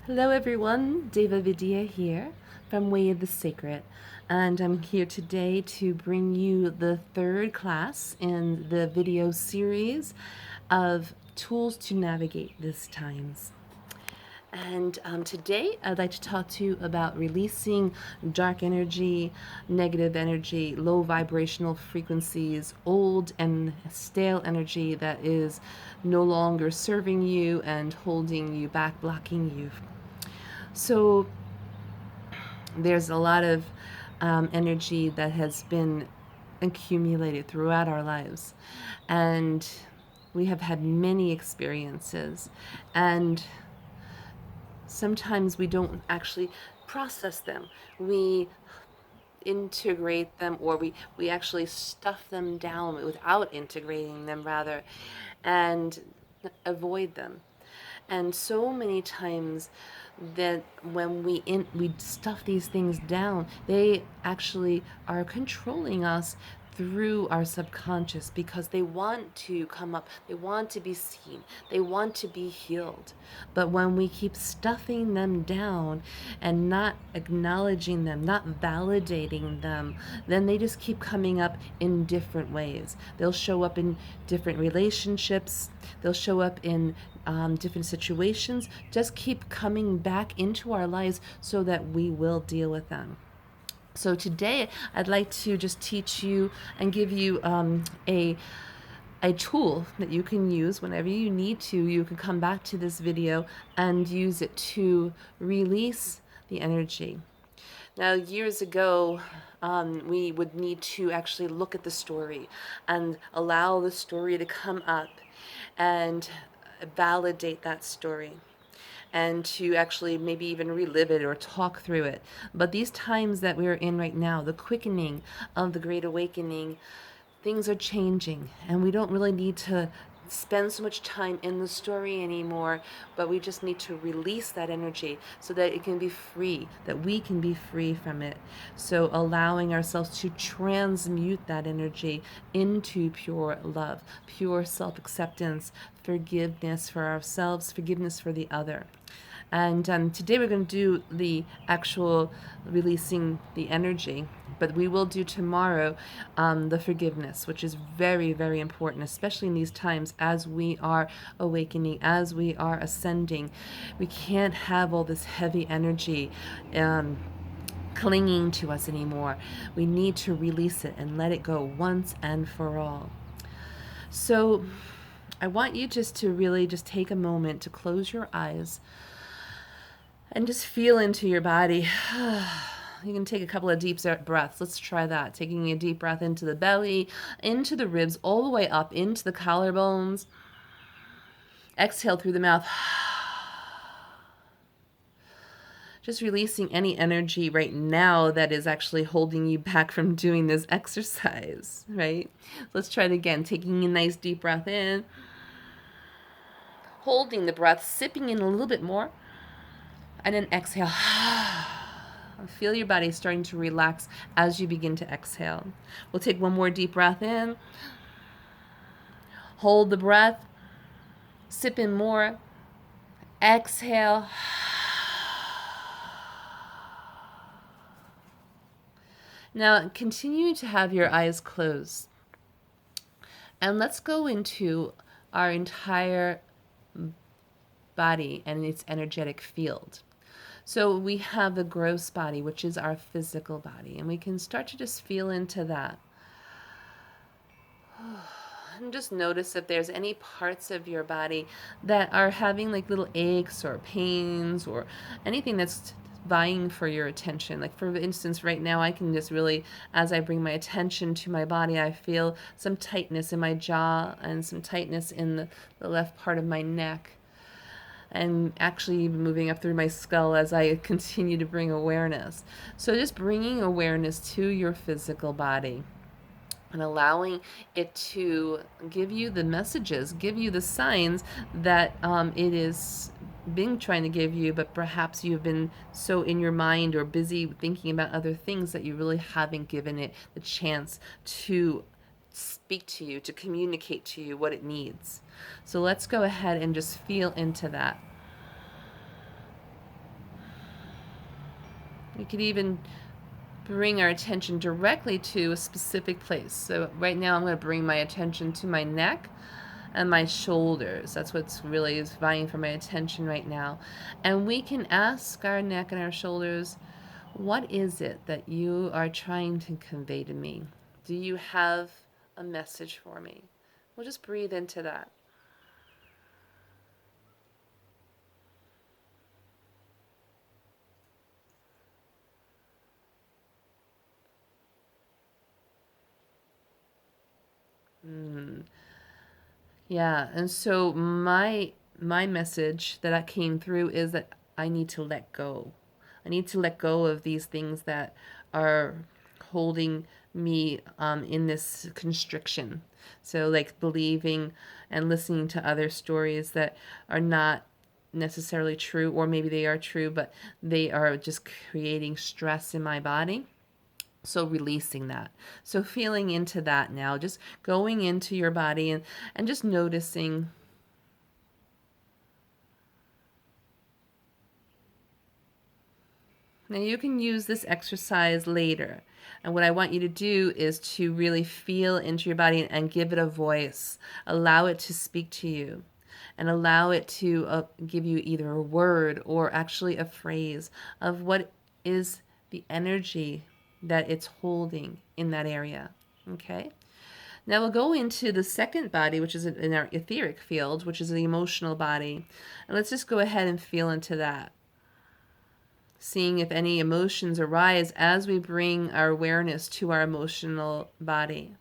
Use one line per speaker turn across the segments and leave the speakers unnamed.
Hello everyone, Deva Vidya here from Way of the Sacred, and I'm here today to bring you the third class in the video series of tools to navigate these times. And today I'd like to talk to you about releasing dark energy, negative energy, low vibrational frequencies, old and stale energy that is no longer serving you and holding you back, blocking you. So there's a lot of energy that has been accumulated throughout our lives. And we have had many experiences. And sometimes we don't actually process them. We integrate them, or we actually stuff them down without integrating them, rather, and avoid them. And so many times that when we stuff these things down, they actually are controlling us through our subconscious, because they want to come up, they want to be seen, they want to be healed. But when we keep stuffing them down and not acknowledging them, not validating them, then they just keep coming up in different ways. They'll show up in different relationships, they'll show up in different situations. Just keep coming back into our lives so that we will deal with them. So today I'd like to just teach you and give you a tool that you can use whenever you need to. You can come back to this video and use it to release the energy. Now, years ago, we would need to actually look at the story and allow the story to come up and validate that story, and to actually maybe even relive it or talk through it. But these times that we're in right now, the quickening of the Great Awakening, things are changing, and we don't really need to spend so much time in the story anymore, but we just need to release that energy so that it can be free, that we can be free from it. So allowing ourselves to transmute that energy into pure love, pure self-acceptance, forgiveness for ourselves, forgiveness for the other. And today we're going to do the actual releasing the energy, but we will do tomorrow the forgiveness, which is very, very important, especially in these times as we are awakening, as we are ascending. We can't have all this heavy energy clinging to us anymore. We need to release it and let it go once and for all. So I want you just to really just take a moment to close your eyes and just feel into your body. You can take a couple of deep breaths. Let's try that. Taking a deep breath into the belly, into the ribs, all the way up into the collarbones. Exhale through the mouth. Just releasing any energy right now that is actually holding you back from doing this exercise, right? Let's try it again. Taking a nice deep breath in. Holding the breath, sipping in a little bit more. And then exhale. Feel your body starting to relax as you begin to exhale. We'll take one more deep breath in. Hold the breath. Sip in more. Exhale. Now continue to have your eyes closed. And let's go into our entire body and its energetic field. So we have the gross body, which is our physical body, and we can start to just feel into that. And just notice if there's any parts of your body that are having like little aches or pains or anything that's vying for your attention. Like for instance, right now I can just really, as I bring my attention to my body, I feel some tightness in my jaw and some tightness in the left part of my neck, and actually even moving up through my skull as I continue to bring awareness. So just bringing awareness to your physical body and allowing it to give you the messages, give you the signs that it is being trying to give you, but perhaps you've been so in your mind or busy thinking about other things that you really haven't given it the chance to speak to you, to communicate to you what it needs. So let's go ahead and just feel into that. We could even bring our attention directly to a specific place. So right now I'm going to bring my attention to my neck and my shoulders. That's what's really is vying for my attention right now. And we can ask our neck and our shoulders, what is it that you are trying to convey to me? Do you have a message for me? We'll just breathe into that. Mm. Yeah, and so my message that came through is that I need to let go. I need to let go of these things that are holding me in this constriction. So, like believing and listening to other stories that are not necessarily true, or maybe they are true, but they are just creating stress in my body. So releasing that. So feeling into that now, just going into your body and just noticing. Now you can use this exercise later. And what I want you to do is to really feel into your body and give it a voice. Allow it to speak to you and allow it to give you either a word or actually a phrase of what is the energy that it's holding in that area. Okay? Now we'll go into the second body, which is in our etheric field, which is the emotional body. And let's just go ahead and feel into that. Seeing if any emotions arise as we bring our awareness to our emotional body.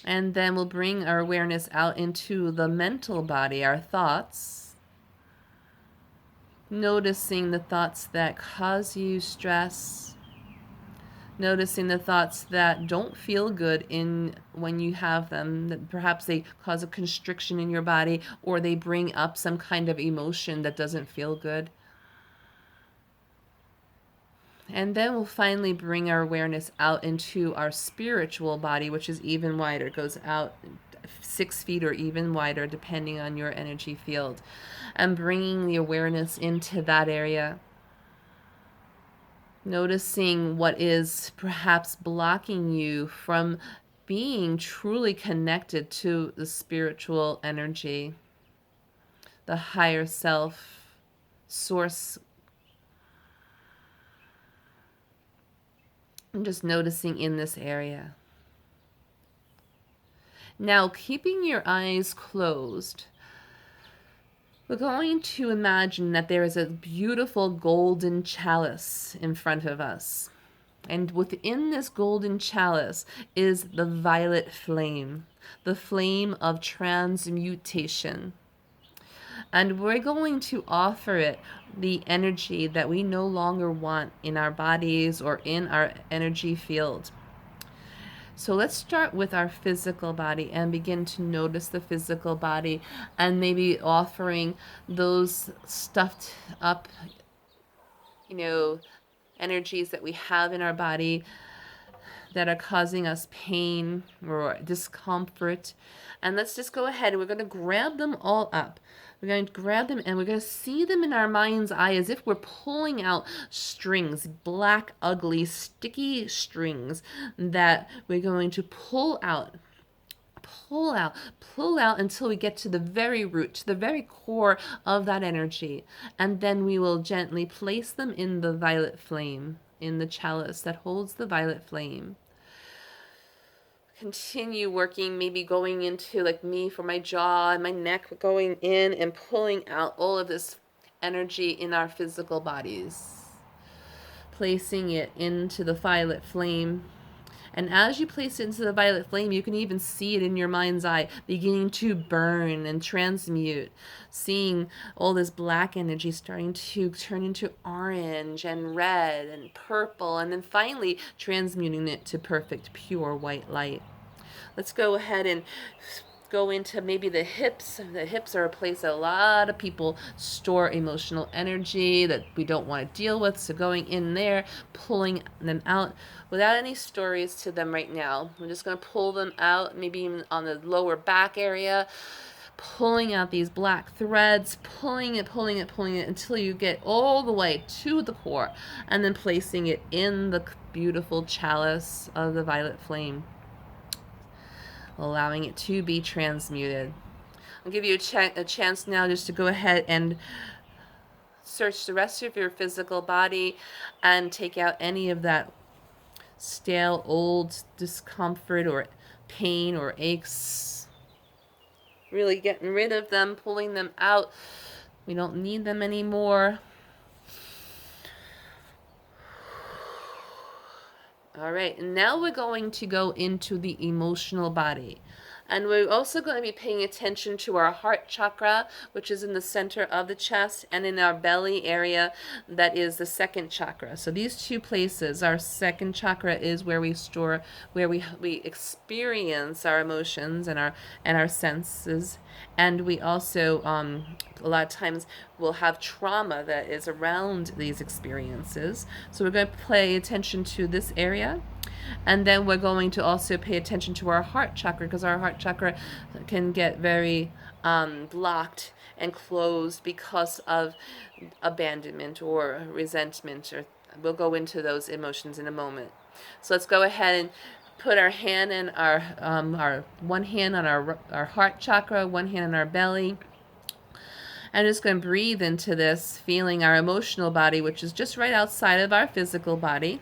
And then we'll bring our awareness out into the mental body, our thoughts. Noticing the thoughts that cause you stress, noticing the thoughts that don't feel good in when you have them, that perhaps they cause a constriction in your body or they bring up some kind of emotion that doesn't feel good. And then we'll finally bring our awareness out into our spiritual body, which is even wider. It goes out 6 feet or even wider, depending on your energy field. And bringing the awareness into that area. Noticing what is perhaps blocking you from being truly connected to the spiritual energy, the higher self, source. I'm just noticing in this area. Now, keeping your eyes closed, we're going to imagine that there is a beautiful golden chalice in front of us. And within this golden chalice is the violet flame, the flame of transmutation. And we're going to offer it the energy that we no longer want in our bodies or in our energy field. So let's start with our physical body and begin to notice the physical body and maybe offering those stuffed up, energies that we have in our body that are causing us pain or discomfort. And let's just go ahead and we're going to grab them all up. We're going to grab them and we're going to see them in our mind's eye as if we're pulling out strings, black, ugly, sticky strings that we're going to pull out, pull out until we get to the very root, to the very core of that energy. And then we will gently place them in the violet flame, in the chalice that holds the violet flame. Continue working, maybe going into, like me, for my jaw and my neck, going in and pulling out all of this energy in our physical bodies. Placing it into the violet flame. And as you place it into the violet flame, you can even see it in your mind's eye, beginning to burn and transmute. Seeing all this black energy starting to turn into orange and red and purple, and then finally transmuting it to perfect, pure white light. Let's go ahead and go into maybe the hips. The hips are a place that a lot of people store emotional energy that we don't want to deal with. So going in there, pulling them out without any stories to them right now. We're just going to pull them out, maybe even on the lower back area, pulling out these black threads, pulling it, pulling it, pulling it until you get all the way to the core, and then placing it in the beautiful chalice of the violet flame, allowing it to be transmuted. I'll give you a chance now just to go ahead and search the rest of your physical body and take out any of that stale, old discomfort or pain or aches. Really getting rid of them, pulling them out. We don't need them anymore. All right, and now we're going to go into the emotional body. And we're also going to be paying attention to our heart chakra, which is in the center of the chest, and in our belly area, that is the second chakra. So these two places, our second chakra is where we store, where we experience our emotions and our senses. And we also, a lot of times, will have trauma that is around these experiences. So we're going to pay attention to this area. And then we're going to also pay attention to our heart chakra, because our heart chakra can get very blocked and closed because of abandonment or resentment. Or we'll go into those emotions in a moment. So let's go ahead and put our hand in our one hand on our heart chakra, one hand on our belly. I'm just going to breathe into this, feeling our emotional body, which is just right outside of our physical body.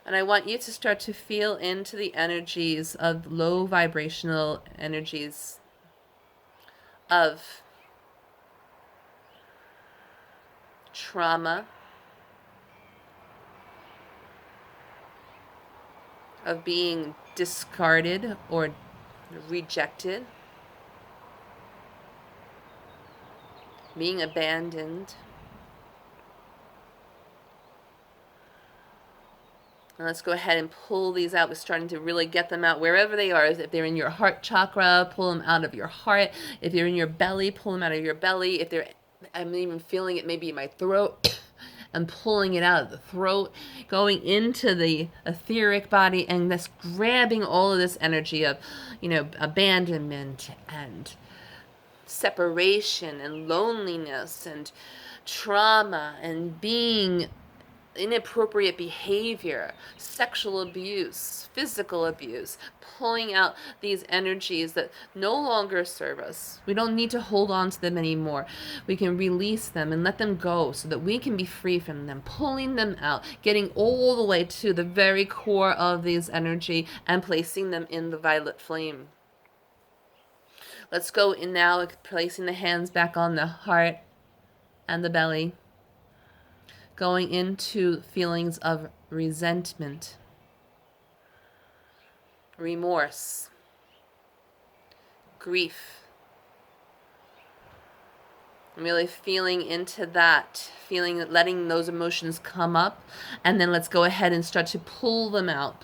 And I want you to start to feel into the energies of low vibrational energies of trauma, of being discarded or rejected, being abandoned. And let's go ahead and pull these out. We're starting to really get them out wherever they are. If they're in your heart chakra, pull them out of your heart. If they're in your belly, pull them out of your belly. If they're, I'm even feeling it maybe in my throat, and pulling it out of the throat, going into the etheric body, and that's grabbing all of this energy of, abandonment and separation and loneliness and trauma and being inappropriate behavior, sexual abuse, physical abuse, pulling out these energies that no longer serve us. We don't need to hold on to them anymore. We can release them and let them go so that we can be free from them, pulling them out, getting all the way to the very core of these energy and placing them in the violet flame. Let's go in now, placing the hands back on the heart and the belly. Going into feelings of resentment, remorse, grief. I'm really feeling into that, letting those emotions come up, and then let's go ahead and start to pull them out.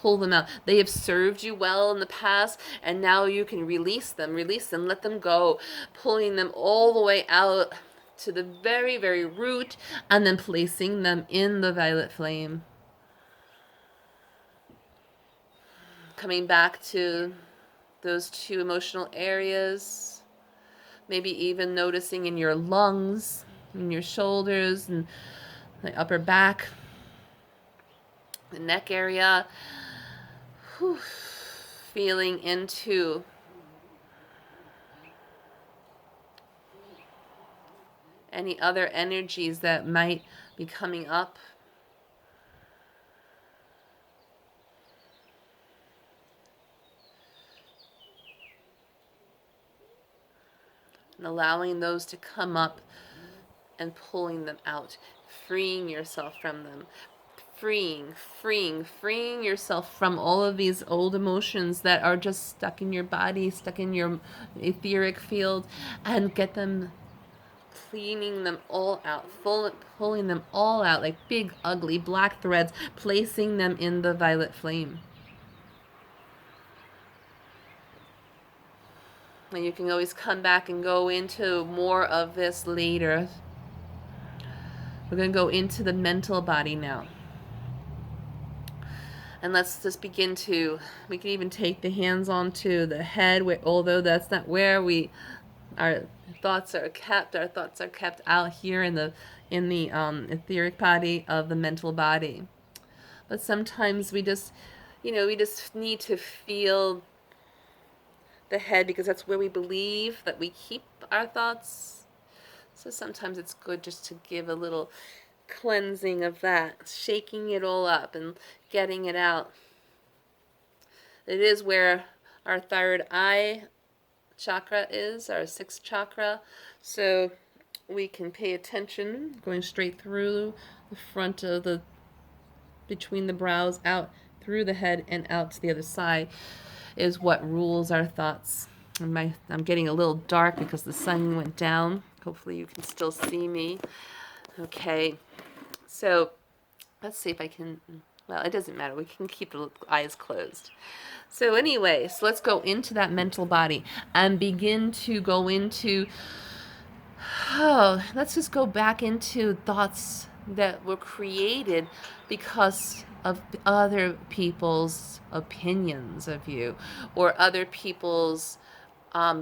They have served you well in the past, and now you can release them, let them go, pulling them all the way out to the very, very root, and then placing them in the violet flame. Coming back to those two emotional areas, maybe even noticing in your lungs, in your shoulders, and the upper back, the neck area. Whew. Feeling into any other energies that might be coming up. And allowing those to come up and pulling them out, freeing yourself from them. Freeing yourself from all of these old emotions that are just stuck in your body, stuck in your etheric field, and get them, cleaning them all out, pulling them all out like big, ugly black threads, placing them in the violet flame. And you can always come back and go into more of this later. We're going to go into the mental body now. And let's just begin to, we can even take the hands onto the head, where, although that's not where our thoughts are kept. Our thoughts are kept out here in the etheric body of the mental body. But sometimes we just, we just need to feel the head, because that's where we believe that we keep our thoughts. So sometimes it's good just to give a little cleansing of that, shaking it all up and getting it out. It is where our third eye chakra is, our sixth chakra. So we can pay attention, going straight through the front of the, between the brows, out through the head and out to the other side, is what rules our thoughts. I'm getting a little dark because the sun went down. Hopefully you can still see me. Okay, so let's see if I can, well, it doesn't matter. We can keep the eyes closed. So anyway, so let's go into that mental body and begin to go into, let's just go back into thoughts that were created because of other people's opinions of you, or other people's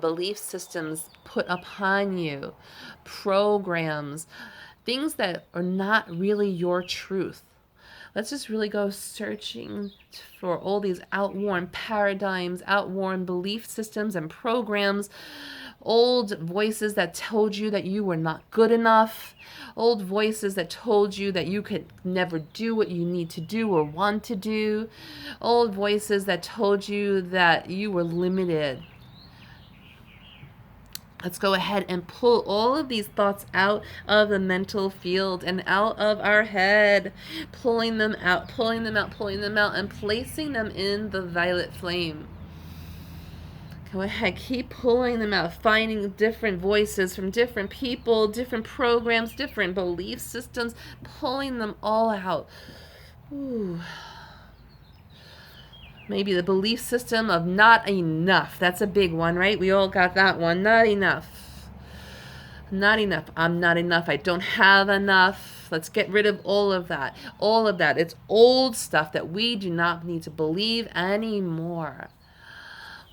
belief systems put upon you, programs, things that are not really your truth. Let's just really go searching for all these outworn paradigms, outworn belief systems and programs, old voices that told you that you were not good enough, old voices that told you that you could never do what you need to do or want to do, old voices that told you that you were limited. Let's go ahead and pull all of these thoughts out of the mental field and out of our head, pulling them out, pulling them out, pulling them out, and placing them in the violet flame. Go ahead, keep pulling them out, finding different voices from different people, different programs, different belief systems, pulling them all out. Ooh. Maybe the belief system of not enough. That's a big one, right? We all got that one. Not enough. Not enough. I'm not enough. I don't have enough. Let's get rid of all of that. All of that. It's old stuff that we do not need to believe anymore.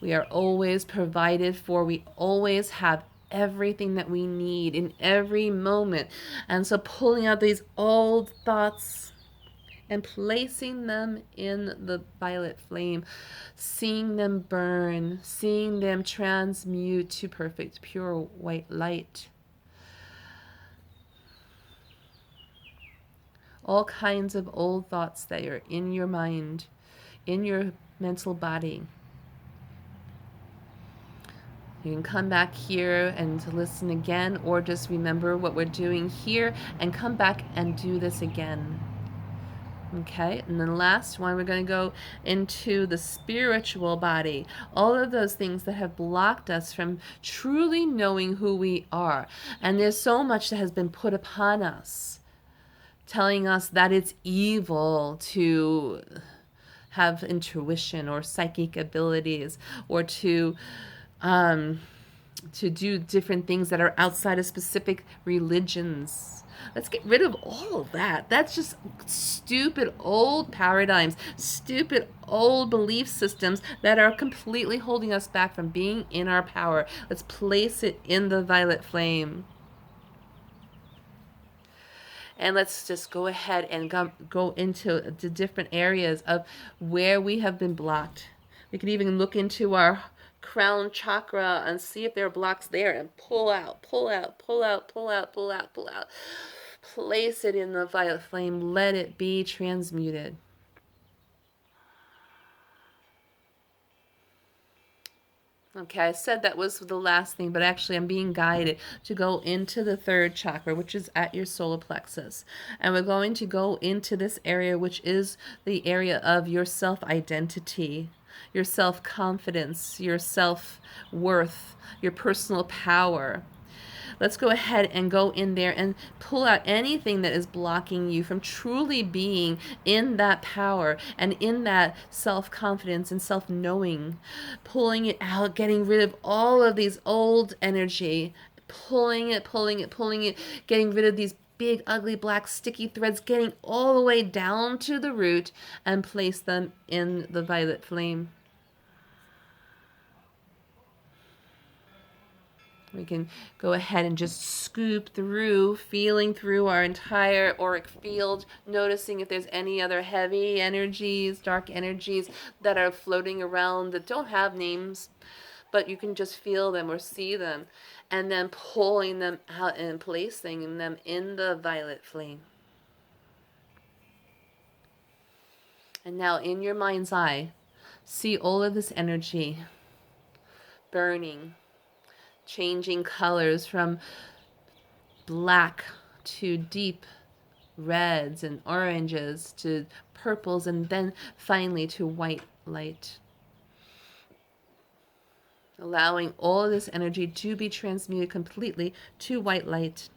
We are always provided for. We always have everything that we need in every moment. And so pulling out these old thoughts and placing them in the violet flame, seeing them burn, seeing them transmute to perfect, pure white light. All kinds of old thoughts that are in your mind, in your mental body. You can come back here and listen again, or just remember what we're doing here and come back and do this again. Okay, and then last one, we're going to go into the spiritual body. All of those things that have blocked us from truly knowing who we are. And there's so much that has been put upon us, telling us that it's evil to have intuition or psychic abilities, or to do different things that are outside of specific religions. Let's get rid of all of that. That's just stupid old paradigms, stupid old belief systems that are completely holding us back from being in our power. Let's place it in the violet flame. And let's just go ahead and go into the different areas of where we have been blocked. We can even look into our crown chakra and see if there are blocks there, and pull out, pull out, pull out, pull out, pull out, pull out. Place it in the violet flame. Let it be transmuted. Okay, I said that was the last thing, but actually I'm being guided to go into the third chakra, which is at your solar plexus. And we're going to go into this area, which is the area of your self-identity, your self-confidence, your self-worth, your personal power. let's go ahead and go in there and pull out anything that is blocking you from truly being in that power and in that self-confidence and self-knowing. Pulling it out, getting rid of all of these old energy, pulling it, getting rid of these big, ugly, black, sticky threads, getting all the way down to the root and place them in the violet flame. We can go ahead and just scoop through, feeling through our entire auric field, noticing if there's any other heavy energies, dark energies that are floating around that don't have names, but you can just feel them or see them, and then pulling them out and placing them in the violet flame. And now in your mind's eye, see all of this energy burning, changing colors from black to deep reds and oranges to purples, and then finally to white light. Allowing all of this energy to be transmuted completely to white light.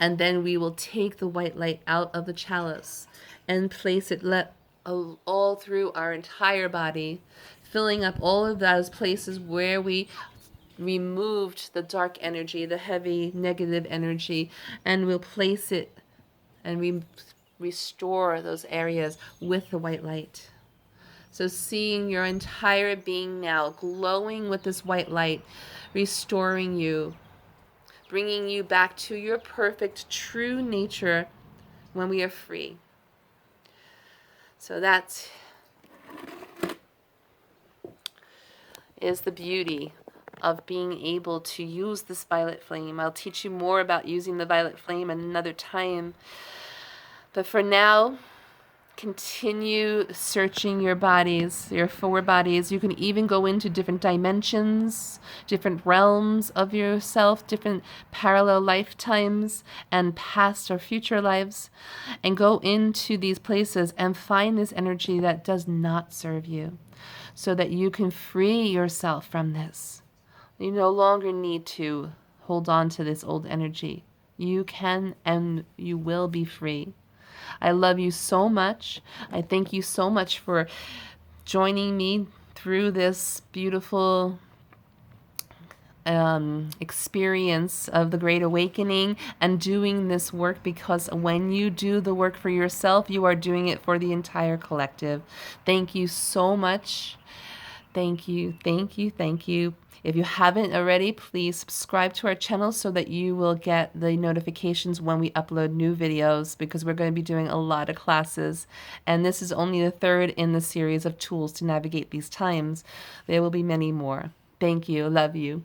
And then we will take the white light out of the chalice and place it all through our entire body, filling up all of those places where we removed the dark energy, the heavy negative energy, and we'll place it and restore those areas with the white light. So seeing your entire being now glowing with this white light, restoring you, bringing you back to your perfect true nature when we are free. So that is the beauty of being able to use this violet flame. I'll teach you more about using the violet flame another time. But for now, continue searching your bodies, your 4 bodies. You can even go into different dimensions, different realms of yourself, different parallel lifetimes and past or future lives, and go into these places and find this energy that does not serve you so that you can free yourself from this. You no longer need to hold on to this old energy. You can and you will be free. I love you so much. I thank you so much for joining me through this beautiful experience of the Great Awakening and doing this work, because when you do the work for yourself, you are doing it for the entire collective. Thank you so much. Thank you, thank you, thank you. If you haven't already, please subscribe to our channel so that you will get the notifications when we upload new videos, because we're going to be doing a lot of classes. And this is only the 3rd in the series of tools to navigate these times. There will be many more. Thank you. Love you.